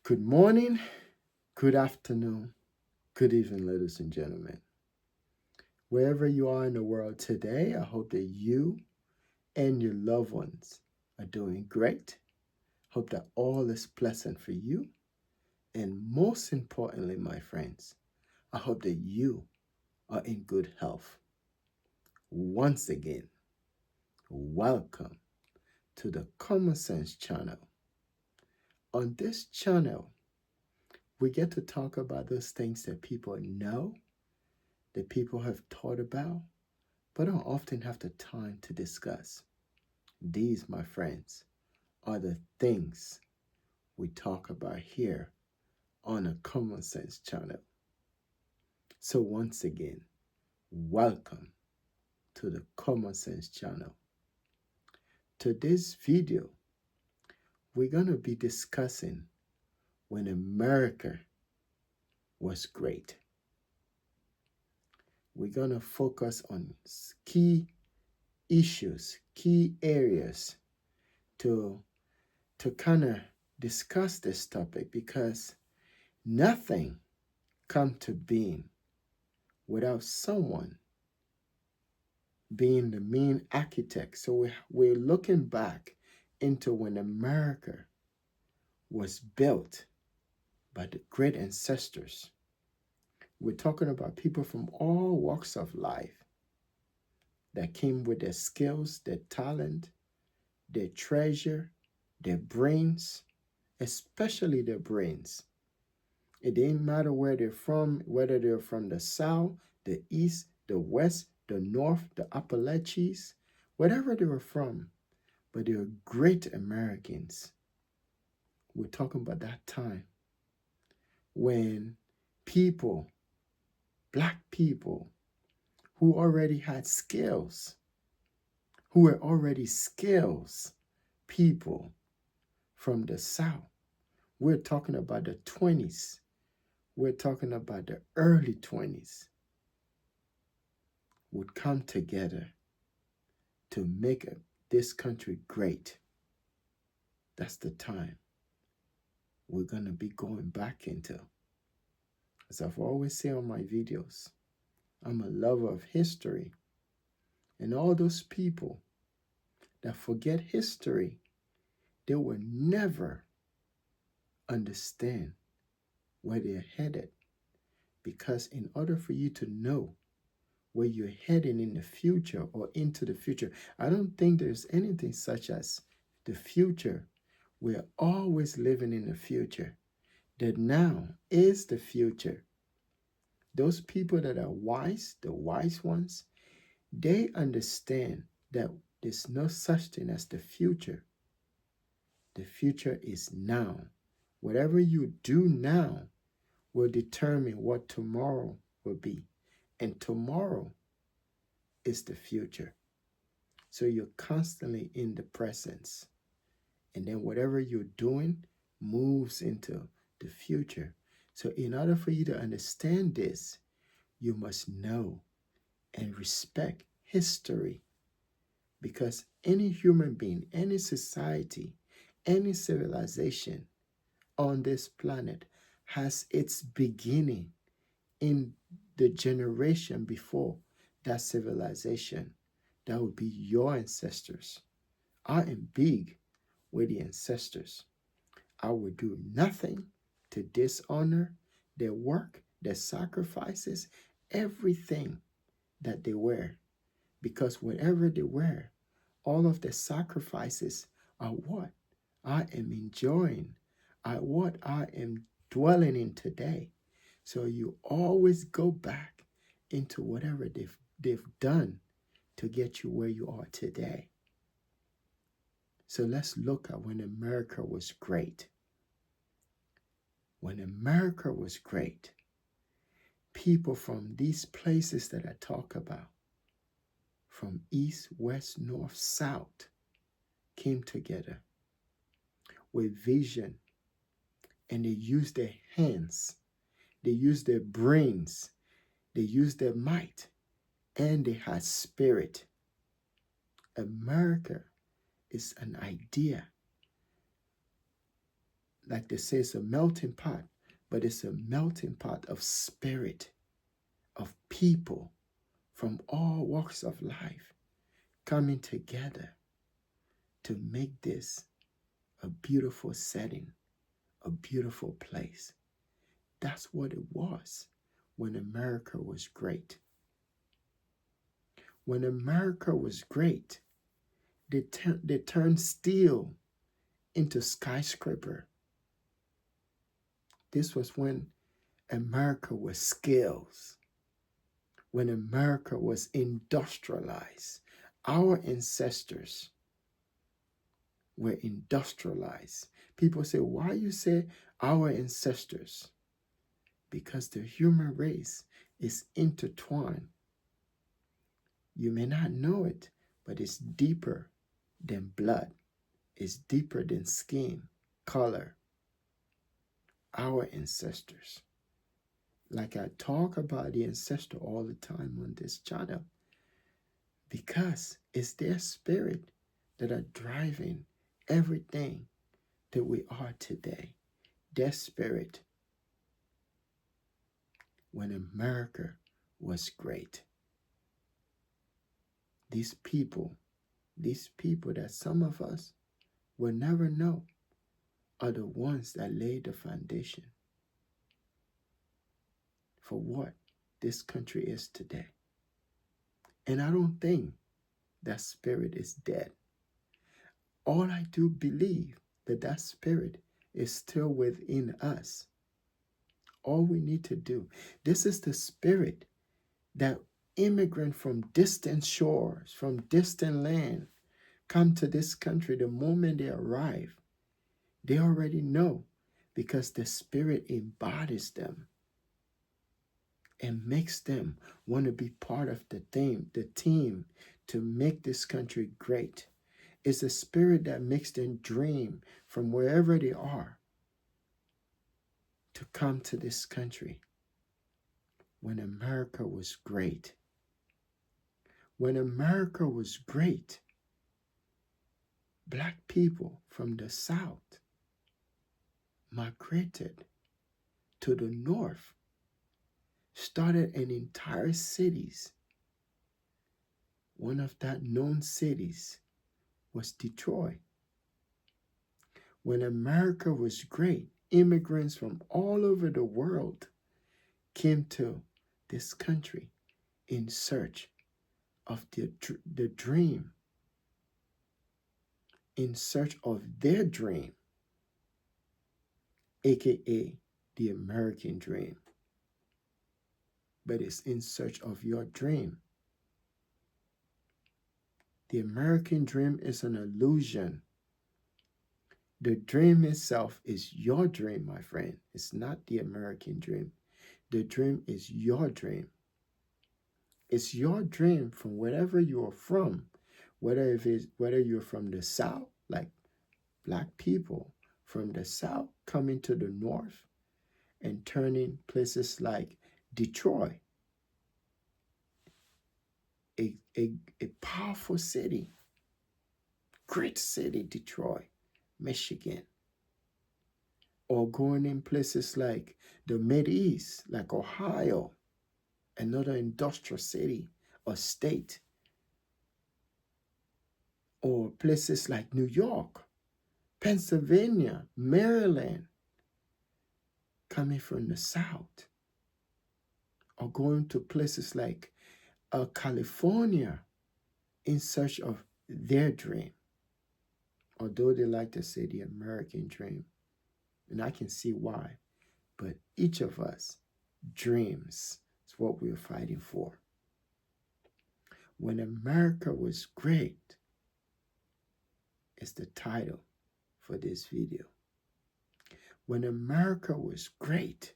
Good morning, good afternoon, good evening, ladies and gentlemen. Wherever you are in the world today, I hope that you and your loved ones are doing great. Hope that all is pleasant for you. And most importantly, my friends, I hope that you are in good health. Once again, welcome to the Common Sense channel. On this channel, we get to talk about those things that people know, that people have thought about, but don't often have the time to discuss. These, my friends, are the things we talk about here on a Common Sense channel. So, once again, welcome to the Common Sense channel. Today's video, we're going to be discussing when America was great. We're going to focus on key issues, key areas to kind of discuss this topic because nothing come to being without someone being the main architect. So we're looking back into when America was built by the great ancestors. We're talking about people from all walks of life that came with their skills, their talent, their treasure, their brains, especially their brains. It didn't matter where they're from, whether they're from the South, the East, the West, the North, the Appalachians, wherever they were from, but they were great Americans. We're talking about that time when people, black people, who already had skills, who were already skills people from the South. We're talking about the 20s. We're talking about the early 20s would come together to make this country great. That's the time we're going to be going back into. As I've always said on my videos, I'm a lover of history. And all those people that forget history, they will never understand where they're headed. Because in order for you to know where you're heading in the future or into the future, I don't think there's anything such as the future. We're always living in the future. The now is the future. Those people that are wise, the wise ones, they understand that there's no such thing as the future. The future is now. Whatever you do now will determine what tomorrow will be. And tomorrow is the future. So you're constantly in the presence. And then whatever you're doing moves into the future. So in order for you to understand this, you must know and respect history. Because any human being, any society, any civilization on this planet has its beginning in the generation before that civilization. That would be your ancestors. I am big with the ancestors. I would do nothing to dishonor their work, their sacrifices, everything that they were. Because whatever they were, all of the sacrifices are what I am enjoying, are what I am dwelling in today. So you always go back into whatever they've done to get you where you are today. So let's look at when America was great. When America was great, people from these places that I talk about, from east, west, north, south, came together with vision, and they used their hands, they used their brains, they used their might, and they had spirit. America is an idea, like they say, it's a melting pot, but it's a melting pot of spirit, of people from all walks of life coming together to make this a beautiful setting, a beautiful place. That's what it was when America was great. When America was great, they turned steel into skyscraper. This was when America was skills, when America was industrialized. Our ancestors were industrialized. People say, why you say our ancestors? Because the human race is intertwined. You may not know it, but it's deeper than blood. It's deeper than skin color. Our ancestors. Like I talk about the ancestor all the time on this channel, because it's their spirit that are driving everything that we are today. Their spirit. When America was great. These people that some of us will never know, are the ones that laid the foundation for what this country is today. And I don't think that spirit is dead. All I do believe that spirit is still within us. All we need to do, this is the spirit that immigrant from distant shores, from distant land, come to this country. The moment they arrive, they already know, because the spirit embodies them and makes them want to be part of the team to make this country great. It's a spirit that makes them dream from wherever they are to come to this country. When America was great. When America was great, Black people from the South migrated to the North, started an entire cities. One of that known cities was Detroit. When America was great, immigrants from all over the world came to this country in search of the dream, in search of their dream, aka the American dream. But it's in search of your dream. The American dream is an illusion. The dream itself is your dream, my friend. It's not the American dream. The dream is your dream. It's your dream from wherever you are from, whether you're from the South, like Black people from the South coming to the North and turning places like Detroit, a powerful city, great city, Detroit, Michigan, or going in places like the Mideast, like Ohio, another industrial city or state, or places like New York, Pennsylvania, Maryland, coming from the South, or going to places like California in search of their dream, although they like to say the American dream, and I can see why, but each of us dreams is what we're fighting for. When America was great is the title for this video. When America was great,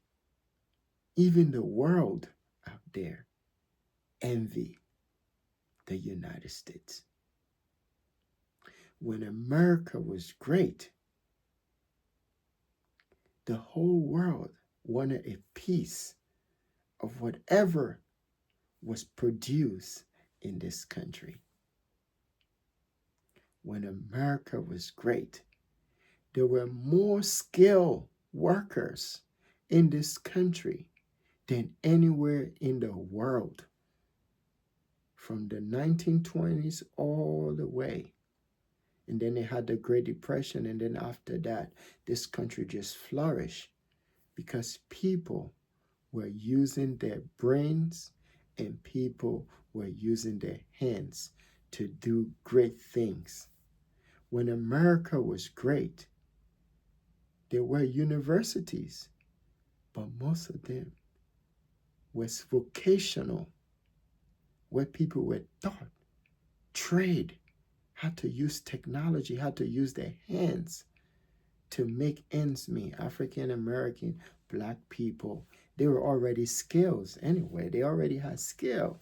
even the world out there envy the United States. When America was great, the whole world wanted a piece of whatever was produced in this country. When America was great, There were more skilled workers in this country than anywhere in the world. From the 1920s all the way. And then they had the Great Depression. And then after that, this country just flourished because people were using their brains and people were using their hands to do great things. When America was great, there were universities, but most of them was vocational, where people were taught trade, how to use technology, how to use their hands to make ends meet. African American, Black people, they were already skills anyway. They already had skill.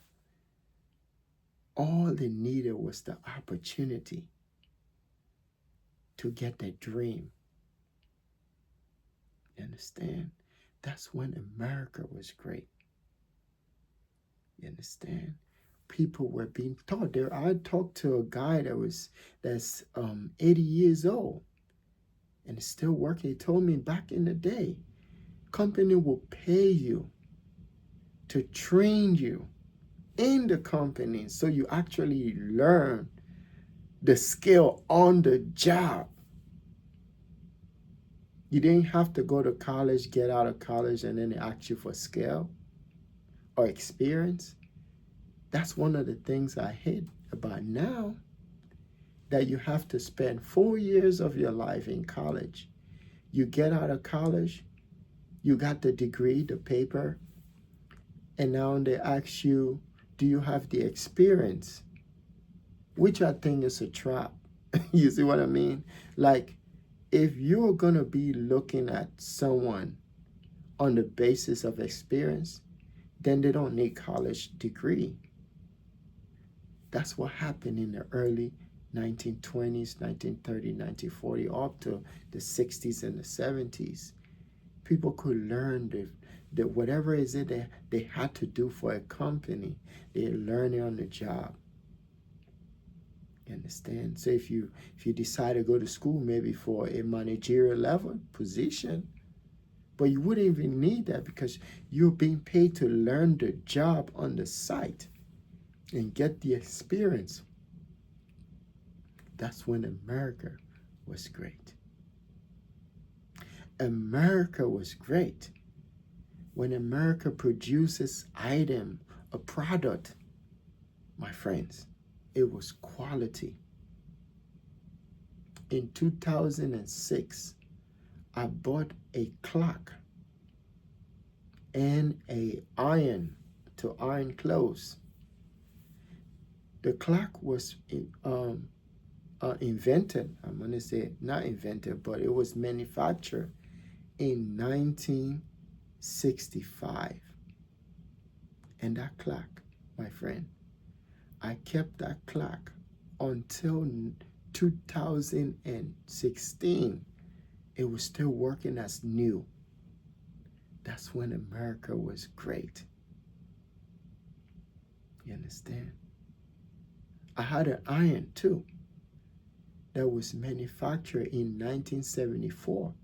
All they needed was the opportunity to get their dream. You understand? That's when America was great. You understand? People were being taught. There, I talked to a guy that's 80 years old and is still working. He told me back in the day, company will pay you to train you in the company so you actually learn the skill on the job. You didn't have to go to college, get out of college, and then they ask you for skill or experience. That's one of the things I hate about now, that you have to spend 4 years of your life in college. You get out of college, you got the degree, the paper, and now they ask you, do you have the experience? Which I think is a trap. You see what I mean? Like, if you're going to be looking at someone on the basis of experience, then they don't need college degree. That's what happened in the early 1920s, 1930, 1940, up to the 60s and the 70s. People could learn the whatever is it that they had to do for a company. They learn it on the job. You understand? So if you decide to go to school maybe for a managerial level position, but you wouldn't even need that because you're being paid to learn the job on the site and get the experience. That's when America was great. America was great when America produces item, a product, my friends. It was quality. In 2006, I bought a clock and a iron to iron clothes. The clock was invented, I'm going to say not invented, but it was manufactured in 1965. And that clock, my friend, I kept that clock until 2016. It was still working as new. That's when America was great. You understand? I had an iron too that was manufactured in 1974.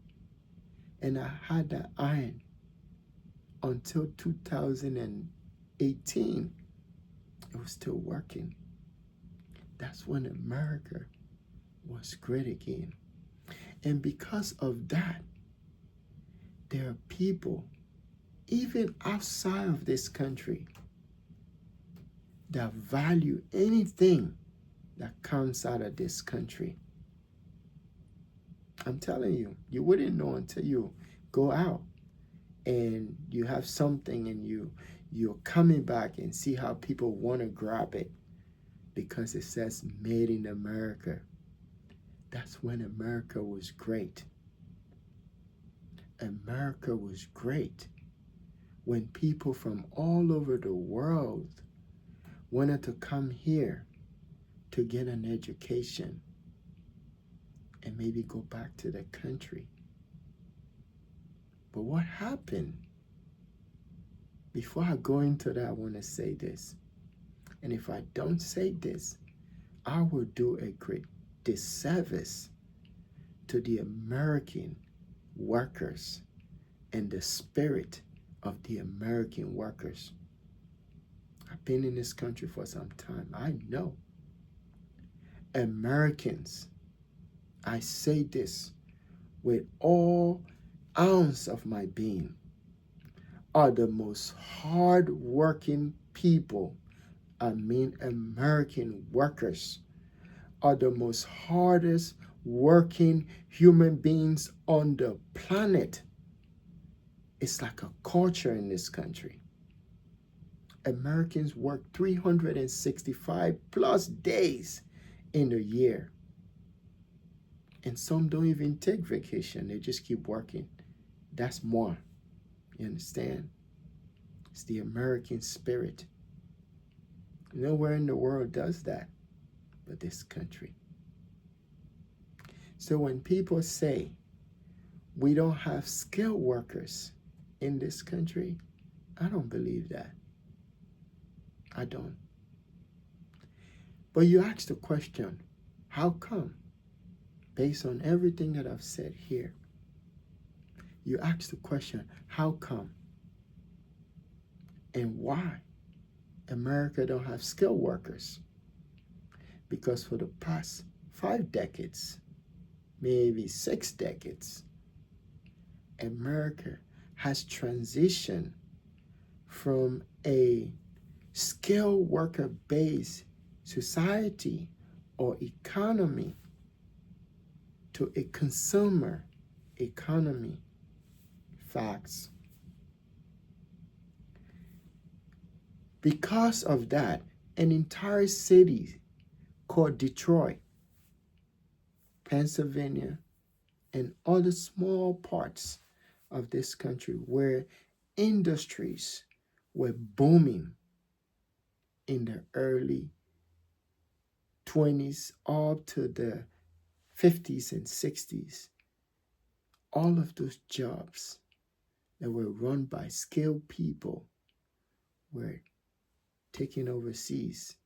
And I had that iron until 2018. It was still working. That's when America was great again. And because of that, there are people, even outside of this country, that value anything that comes out of this country. I'm telling you, you wouldn't know until you go out and you have something and you're coming back and see how people want to grab it because it says made in America. That's when America was great. America was great when people from all over the world wanted to come here to get an education and maybe go back to their country. But what happened? Before I go into that, I want to say this. And if I don't say this, I will do a great disservice to the American workers and the spirit of the American workers. I've been in this country for some time. I know Americans, I say this with all ounce of my being, are the most hard-working people. I mean, American workers are the most hardest working human beings on the planet. It's like a culture in this country. Americans work 365 plus days in a year. And some don't even take vacation. They just keep working. That's more. You understand? It's the American spirit. Nowhere in the world does that but this country. So when people say we don't have skilled workers in this country, I don't believe that. I don't. But you ask the question, how come? Based on everything that I've said here, you ask the question, how come? And why America don't have skilled workers? Because for the past 5 decades, maybe 6 decades, America has transitioned from a skilled worker based society or economy to a consumer economy. Facts. Because of that, an entire city called Detroit, Pennsylvania, and other small parts of this country where industries were booming in the early 20s up to the 50s and 60s. All of those jobs that were run by skilled people were taken overseas,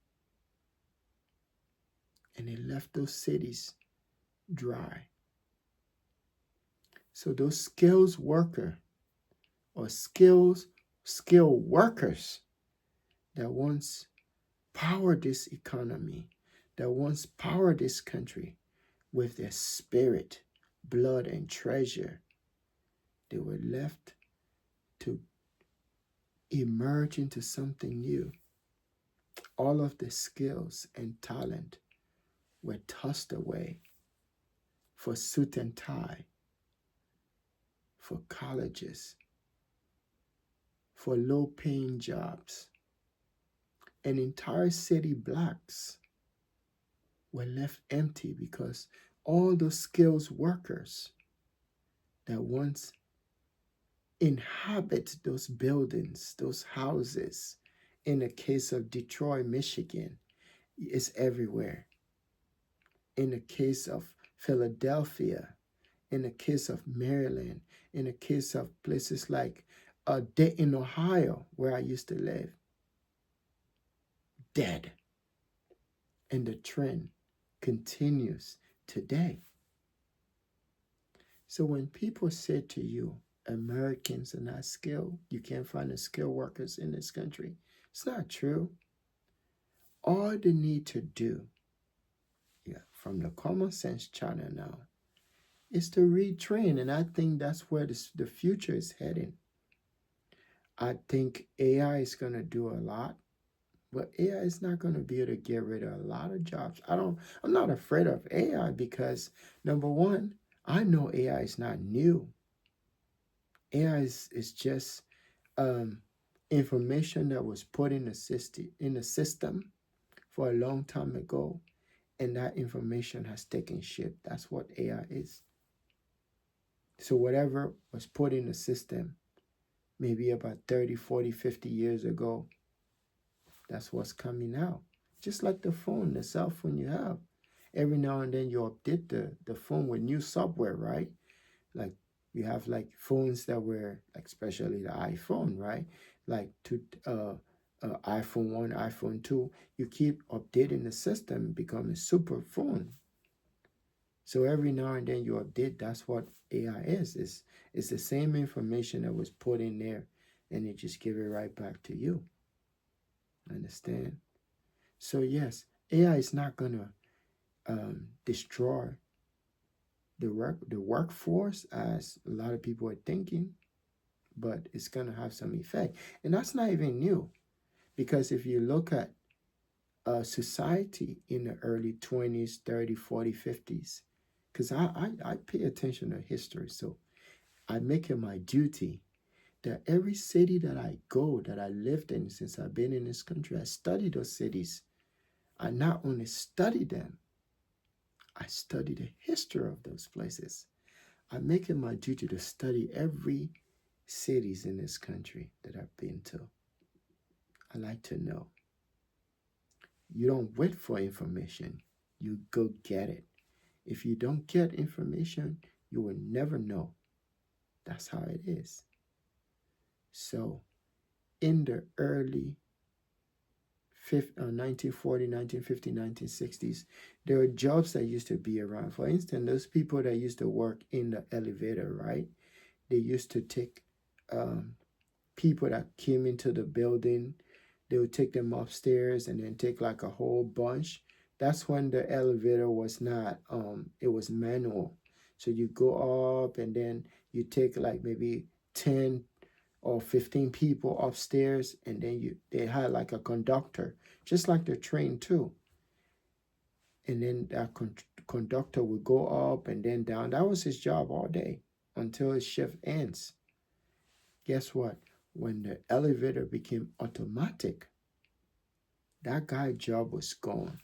and they left those cities dry. So those skills worker or skilled workers that once powered this economy, that once powered this country with their spirit, blood, and treasure, they were left to emerge into something new. All of the skills and talent were tossed away for suit and tie, for colleges, for low-paying jobs. And entire city blocks were left empty because all those skills workers that once inhabit those buildings, those houses, in the case of Detroit, Michigan, is everywhere. In the case of Philadelphia, in the case of Maryland, in the case of places like Dayton, Ohio, where I used to live, dead. And the trend continues today. So when people say to you, Americans are not skilled, you can't find the skilled workers in this country, it's not true. All they need to do, from the Common Sense channel now, is to retrain. And I think that's where the future is heading. I think AI is going to do a lot, but AI is not going to be able to get rid of a lot of jobs. I'm not afraid of AI because, number one, I know AI is not new. AI is just information that was put in the system for a long time ago, and that information has taken shape. That's what AI is. So whatever was put in the system maybe about 30, 40, 50 years ago, that's what's coming out. Just like the phone, the cell phone you have. Every now and then you update the phone with new software, right? Like you have like phones that were, like especially the iPhone, right? Like iPhone 1, iPhone 2, you keep updating the system, becoming super phone. So every now and then you update. That's what AI is. It's the same information that was put in there, and it just give it right back to you. Understand? So yes, AI is not gonna destroy the workforce as a lot of people are thinking, but it's gonna have some effect, and that's not even new because if you look at society in the early 20s, 30, 40, 50s, because I pay attention to history, so I make it my duty that every city that I go, that I lived in since I've been in this country, I study those cities. I not only study them, I study the history of those places. I make it my duty to study every cities in this country that I've been to. I like to know. You don't wait for information, you go get it. If you don't get information, you will never know. That's how it is. So, in the early 1940, 1950, 1960s, there were jobs that used to be around. For instance, those people that used to work in the elevator, right? They used to take um, people that came into the building, they would take them upstairs and then take like a whole bunch. That's when the elevator was not it was manual. So you go up and then you take like maybe 10 or 15 people upstairs, and then they had like a conductor, just like the train too. And then that conductor would go up and then down. That was his job all day until his shift ends. Guess what? When the elevator became automatic, that guy's job was gone.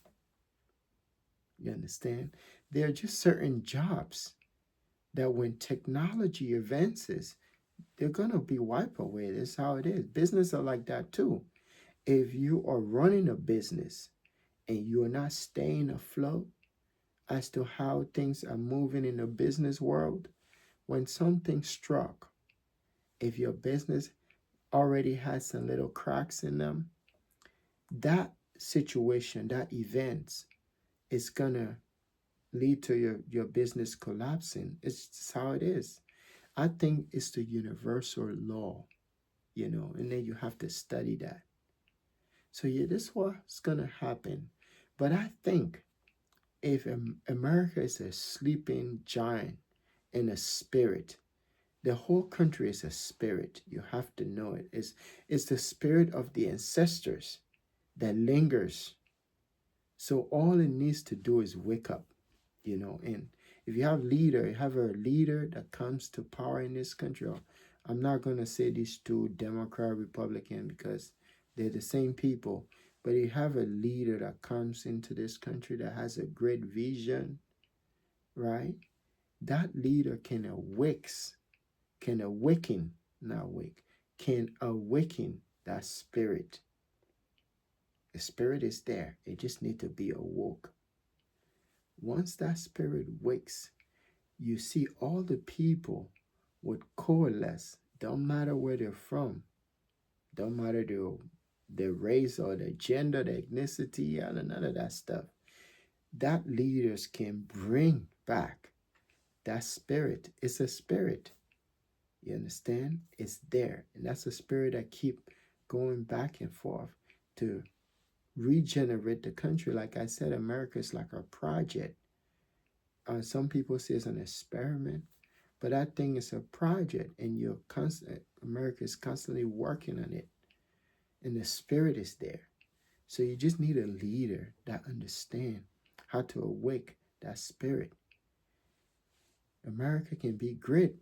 You understand? There are just certain jobs that when technology advances, they're gonna be wiped away. That's how it is. Business are like that too. If you are running a business and you are not staying afloat as to how things are moving in the business world, when something struck, if your business already has some little cracks in them, that situation, that event is gonna lead to your business collapsing. It's just how it is. I think it's the universal law, and then you have to study that. So yeah, this is what's gonna happen. But I think if America is a sleeping giant in a spirit, the whole country is a spirit. You have to know it. It's the spirit of the ancestors that lingers. So all it needs to do is wake up, and if you have a leader that comes to power in this country, or I'm not going to say these two, Democrat, Republican, because they're the same people, but you have a leader that comes into this country that has a great vision, right? That leader can awaken, not wake, can awaken that spirit. The spirit is there. It just need to be awoke. Once that spirit wakes, you see all the people would coalesce. Don't matter where they're from. Don't matter their race or their gender, their ethnicity, and none of that stuff. That leaders can bring back that spirit. It's a spirit. You understand? It's there. And that's a spirit that keep going back and forth to regenerate the country. Like I said, America is like a project. Some people say it's an experiment, but that thing is a project, and America is constantly working on it, and the spirit is there. So you just need a leader that understand how to awake that spirit. America can be great.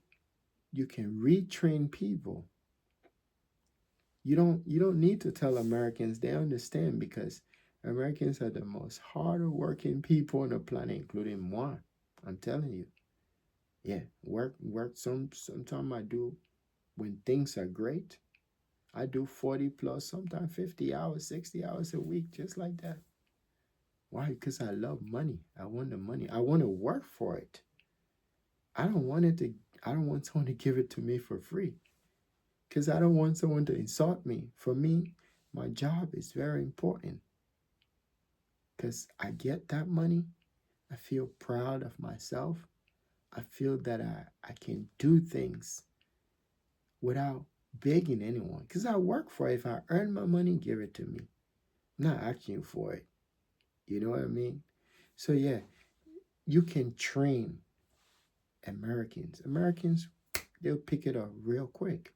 You can retrain people. You don't need to tell Americans, they understand, because Americans are the most harder working people on the planet, including moi. I'm telling you. Yeah, work sometime I do when things are great. I do 40 plus, sometimes 50 hours, 60 hours a week, just like that. Why? Because I love money. I want the money. I want to work for it. I don't want it to I don't want someone to give it to me for free. Because I don't want someone to insult me. For me, my job is very important. Because I get that money, I feel proud of myself. I feel that I can do things without begging anyone. Because I work for it. If I earn my money, give it to me. I'm not asking you for it. You know what I mean? So yeah, you can train Americans. Americans, they'll pick it up real quick.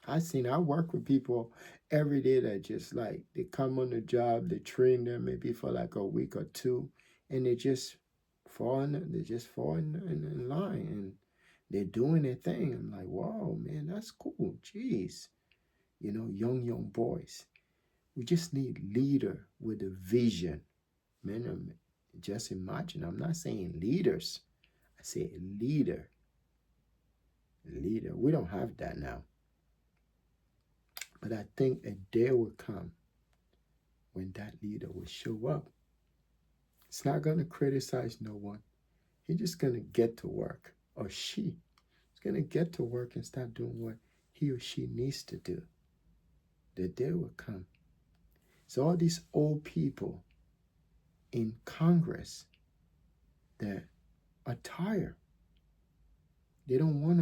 I work with people every day that just like they come on the job, they train them maybe for like a week or two, and they just fall in line and they're doing their thing. I'm like, wow, man, that's cool. Jeez. Young boys. We just need leader with a vision. Man, just imagine. I'm not saying leaders. I say leader. Leader. We don't have that now. But I think a day will come when that leader will show up. It's not going to criticize no one. He's just going to get to work. Or she is going to get to work and start doing what he or she needs to do. The day will come. So all these old people in Congress that are tired. They don't want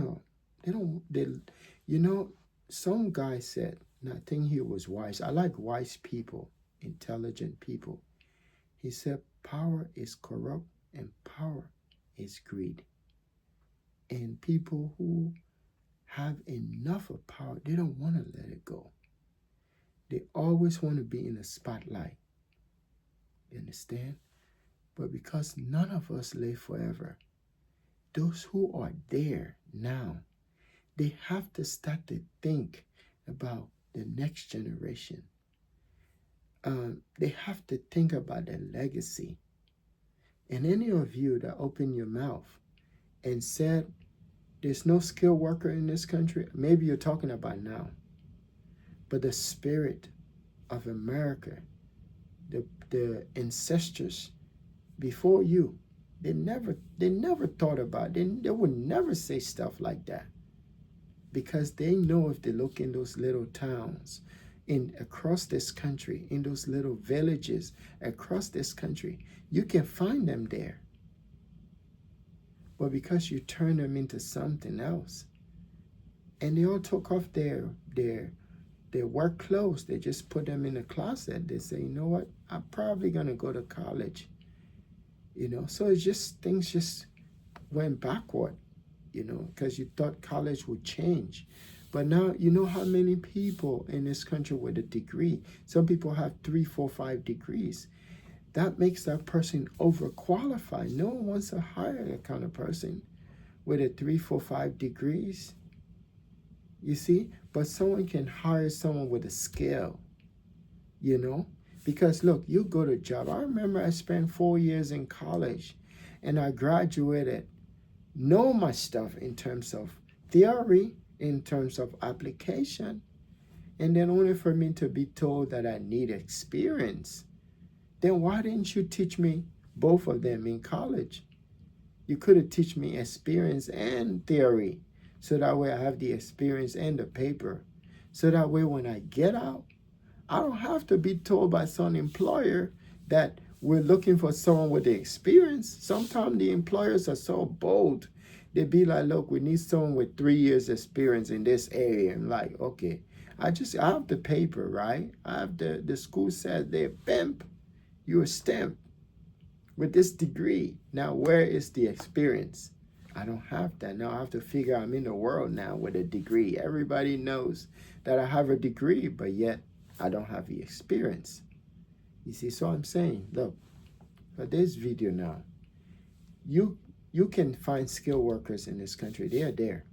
to, some guy said, and I think he was wise. I like wise people, intelligent people. He said, power is corrupt and power is greed. And people who have enough of power, they don't want to let it go. They always want to be in the spotlight. You understand? But because none of us live forever, those who are there now, they have to start to think about the next generation. They have to think about their legacy. And any of you that open your mouth and said, there's no skilled worker in this country, maybe you're talking about now. But the spirit of America, the ancestors before you, they never thought about it. They would never say stuff like that. Because they know if they look in those little towns across this country, in those little villages across this country, you can find them there. But because you turn them into something else, and they all took off their work clothes, they just put them in a closet. They say, you know what, I'm probably gonna go to college. So it's just things just went backward. Because you thought college would change. But now, you know how many people in this country with a degree? Some people have 3, 4, 5 degrees. That makes that person overqualified. No one wants to hire that kind of person with a 3, 4, 5 degrees. You see? But someone can hire someone with a skill, Because look, you go to a job. I remember I spent 4 years in college and I graduated. Know my stuff in terms of theory, in terms of application, and then only for me to be told that I need experience. Then why didn't you teach me both of them in college? You could have taught me experience and theory, so that way I have the experience and the paper. So that way when I get out, I don't have to be told by some employer that we're looking for someone with the experience. Sometimes the employers are so bold. They be like, look, we need someone with 3 years experience in this area. I'm like, okay, I have the paper, right? I have the school said they're pimp. You're a stamp with this degree. Now, where is the experience? I don't have that. Now I have to figure I'm in the world now with a degree. Everybody knows that I have a degree, but yet I don't have the experience. You see, so I'm saying, look, for this video now, you can find skilled workers in this country. They are there.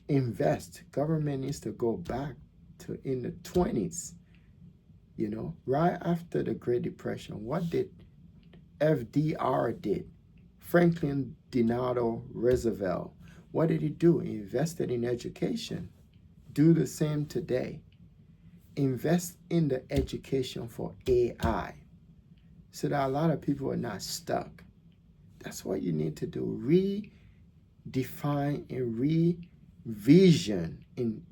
Invest. Government needs to go back to in the 20s, right after the Great Depression. What did FDR did? Franklin Delano Roosevelt. What did he do? He invested in education. Do the same today. Invest in the education for AI so that a lot of people are not stuck. That's what you need to do. Redefine and revision and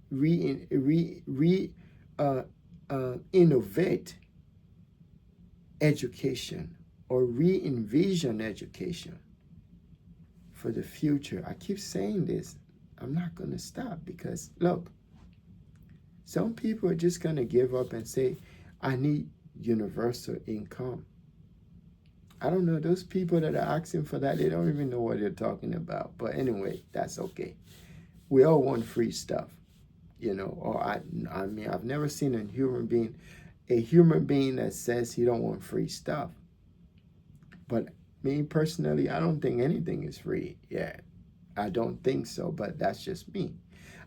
innovate education or re-envision education for the future. I keep saying this. I'm not going to stop because, look, some people are just going to give up and say, I need universal income. I don't know. Those people that are asking for that, they don't even know what they're talking about. But anyway, that's okay. We all want free stuff, you know. Or I mean, I've never seen a human being that says he don't want free stuff. But me personally, I don't think anything is free. Yeah, I don't think so. But that's just me.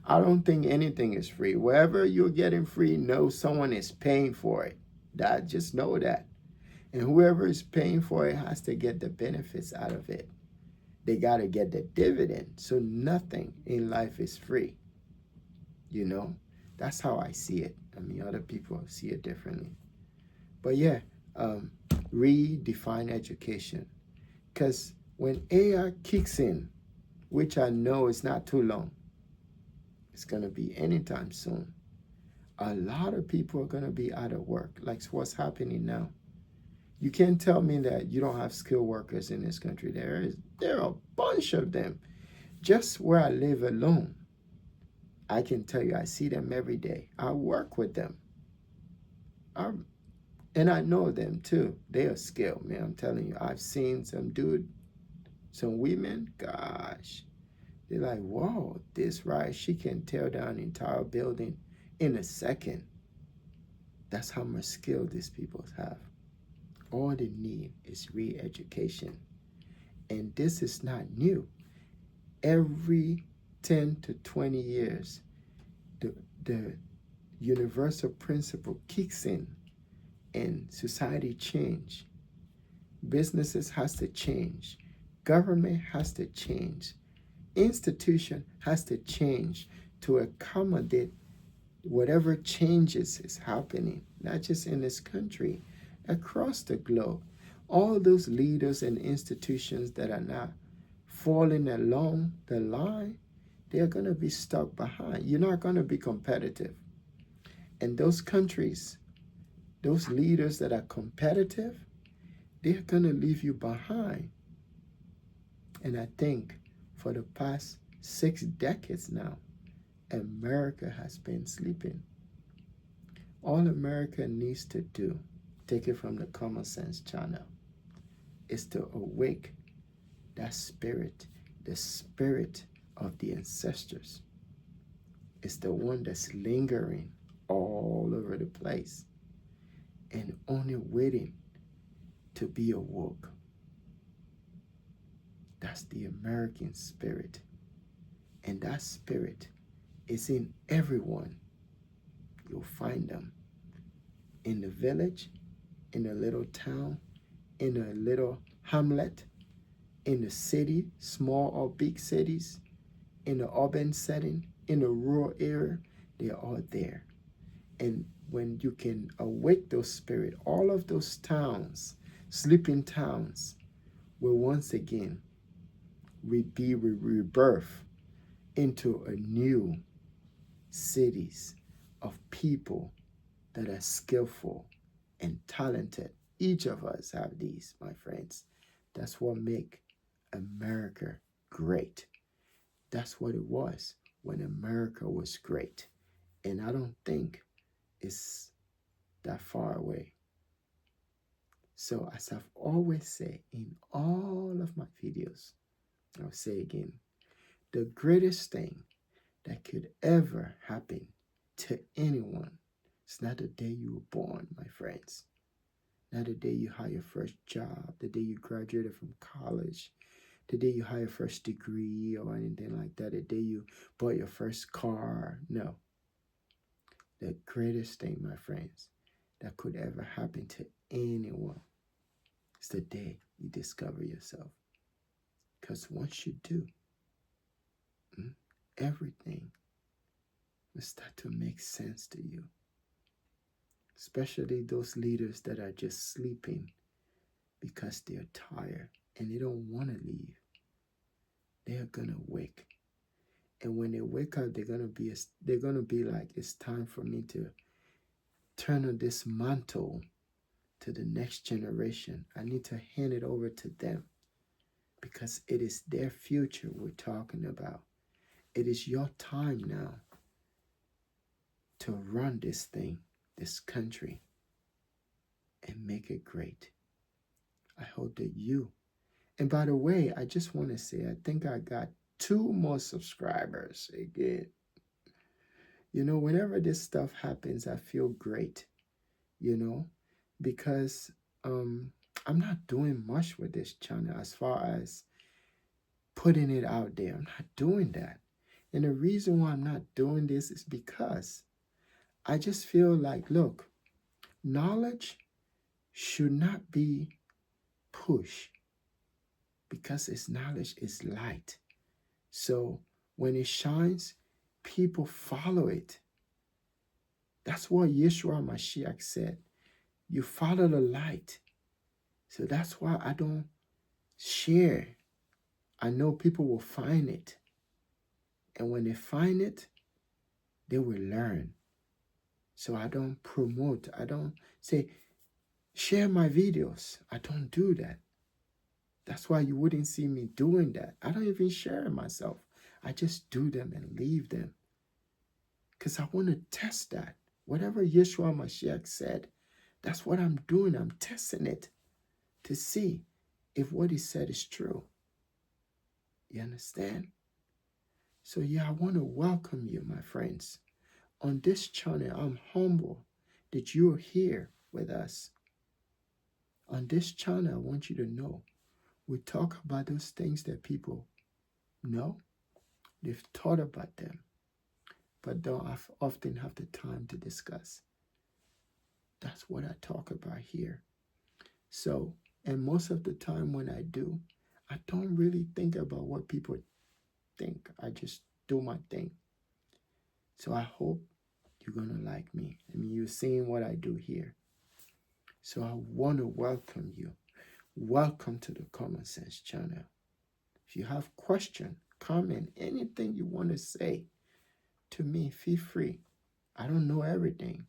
I don't think anything is free. Wherever you're getting free, know someone is paying for it. Just know that. And whoever is paying for it has to get the benefits out of it. They got to get the dividend. So nothing in life is free. You know, that's how I see it. I mean, other people see it differently. But yeah, redefine education. Because when AI kicks in, which I know is not too long, it's going to be anytime soon, a lot of people are going to be out of work, like what's happening now. You can't tell me that you don't have skilled workers in this country. There are a bunch of them. Just where I live alone, I can tell you I see them every day. I work with them. And I know them too. They are skilled, man. I'm telling you. I've seen some women, gosh. They're like, whoa, this right, she can tear down an entire building in a second. That's how much skill these people have. All they need is re-education. And this is not new. Every 10 to 20 years, the universal principle kicks in and society change. Businesses has to change. Government has to change. Institution has to change to accommodate whatever changes is happening, not just in this country, across the globe. All those leaders and institutions that are not falling along the line, they're going to be stuck behind. You're not going to be competitive. And those countries, those leaders that are competitive, they're going to leave you behind. And I think for the past 6 decades now, America has been sleeping. All America needs to do, take it from the Common Sense channel, is to awake that spirit, the spirit of the ancestors. It's the one that's lingering all over the place and only waiting to be awoke. That's the American spirit. And that spirit is in everyone. You'll find them in the village, in a little town, in a little hamlet, in the city, small or big cities, in the urban setting, in a rural area. They're all there. And when you can awake those spirits, all of those towns, sleeping towns, will once again be rebirth into a new cities of people that are skillful and talented. Each of us have these, my friends. That's what make America great. That's what it was when America was great. And I don't think it's that far away. So as I've always said in all of my videos, I'll say again, the greatest thing that could ever happen to anyone is not the day you were born, my friends. Not the day you had your first job, the day you graduated from college, the day you had your first degree or anything like that, the day you bought your first car. No. The greatest thing, my friends, that could ever happen to anyone is the day you discover yourself. Because once you do, everything will start to make sense to you. Especially those leaders that are just sleeping because they're tired and they don't want to leave. They are gonna wake, and when they wake up, they're gonna be like, it's time for me to turn on this mantle to the next generation. I need to hand it over to them because it is their future we're talking about. It is your time now to run this thing, this country, and make it great. I hope that you, and by the way, I just want to say, I think I got 2 more subscribers again. You know, whenever this stuff happens, I feel great, you know, because I'm not doing much with this channel as far as putting it out there. I'm not doing that. And the reason why I'm not doing this is because I just feel like, look, knowledge should not be pushed because its knowledge is light. So when it shines, people follow it. That's what Yeshua Mashiach said. You follow the light. So that's why I don't share. I know people will find it. And when they find it, they will learn. So I don't promote. I don't say, share my videos. I don't do that. That's why you wouldn't see me doing that. I don't even share it myself. I just do them and leave them. Because I want to test that. Whatever Yeshua Mashiach said, that's what I'm doing. I'm testing it to see if what he said is true. You understand? So yeah, I want to welcome you, my friends. On this channel, I'm humble that you're here with us. On this channel, I want you to know we talk about those things that people know. They've thought about them, but don't often have the time to discuss. That's what I talk about here. So, and most of the time when I do, I don't really think about what people think. I just do my thing. So I hope you're going to like me. I mean, you're seeing what I do here. So I want to welcome you. Welcome to the Common Sense channel. If you have question, comment, anything you want to say to me, feel free. I don't know everything,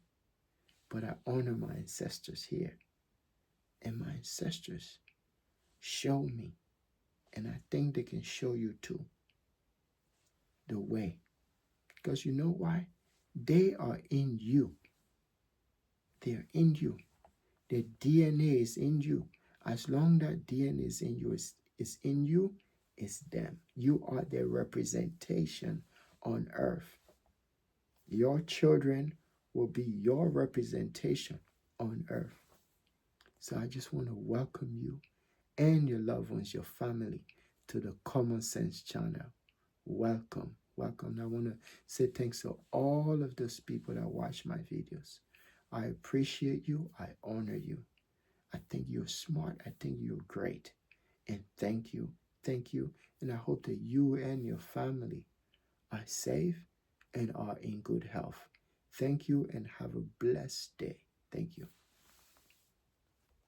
but I honor my ancestors here. And my ancestors show me, and I think they can show you too, the way. Because you know why? They are in you. They're in you. Their DNA is in you. As long that DNA is in you, is in you, it's them. You are their representation on earth. Your children will be your representation on earth. So I just want to welcome you and your loved ones, your family, to the Common Sense channel. Welcome. Welcome. I want to say thanks to all of those people that watch my videos. I appreciate you. I honor you. I think you're smart. I think you're great. And thank you. Thank you. And I hope that you and your family are safe and are in good health. Thank you and have a blessed day. Thank you.